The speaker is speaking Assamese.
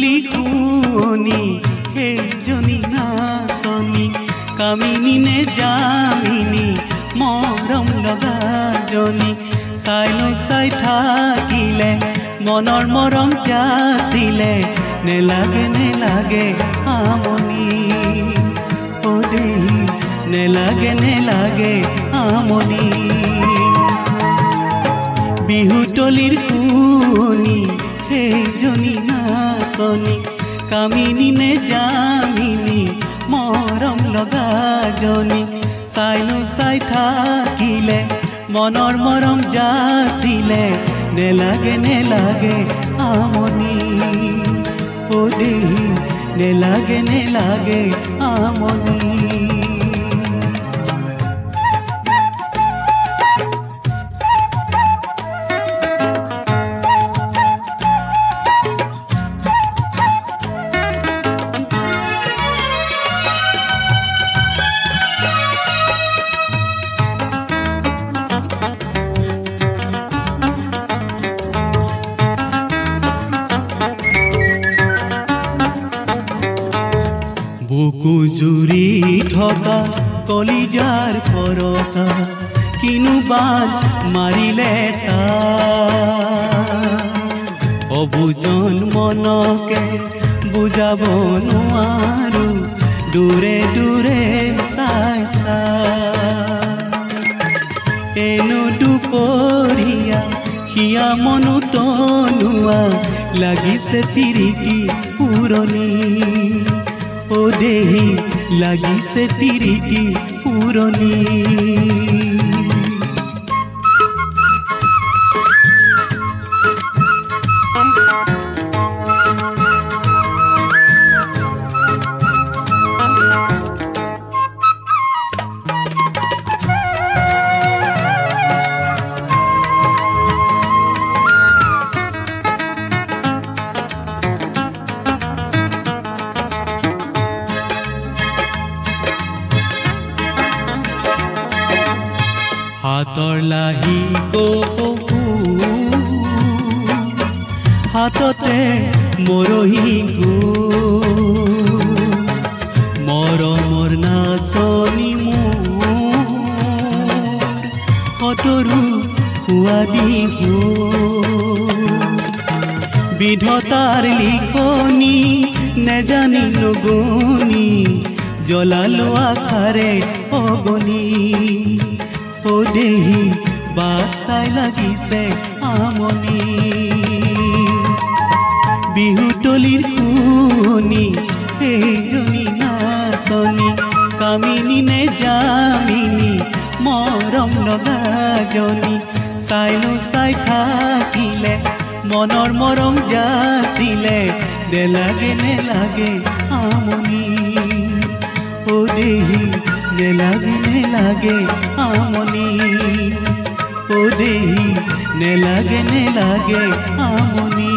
বিহুতলি শুনি সেইজনী নাচনী কামিনী নে জামিনী মৰম লগাজনী চাইনো চাই থাকিলে মনৰ মৰম যাচিলে নেলাগে নেলাগে আমনি ও দেহি নেলাগে নেলাগে আমনি বিহুতলিৰ শুনি সেইজনী নাচনী কামিনী নে জামিনী মৰম লগাজনী চাইনো চাই থাকিলে মনৰ মৰম যাচিলে নেলাগে নেলাগে আমনি ও দেহি নেলাগে নেলাগে আমনি বুকু জুৰি থকা কলিজাৰ পৰকা কিনো বাদ মাৰিলে অবুজন মনকে বুজাব নোৱাৰো দূৰে দূৰে চাই এনো দুপৰীয়া হিয়া মনো তনুৱা লাগিছে তিৰিকি পুৰণি ও দেহি লাগিছে তিৰিটি পুৰণি হাতৰ লাহি কপহু হাততে মৰহি গো মৰমৰ নাচনী মোৰ সতৰু সোৱাদি বিধতাৰ লিখনি নেজানিলো গুণি জ্বলালো আখাৰে অগণি ও দেহি বাট চাই লাগিছে আমনি বিহুতলিৰ শুনি সেইজনী নাচনী কামিনী নে জামিনী মৰম লগাজনী চাইনো চাই থাকিলে মনৰ মৰম যাচিলে নেলাগে নেলাগে আমনি ও দেহি নেলাগে নেলাগে আমনি ও দেহি নেলাগে নেলাগে আমনি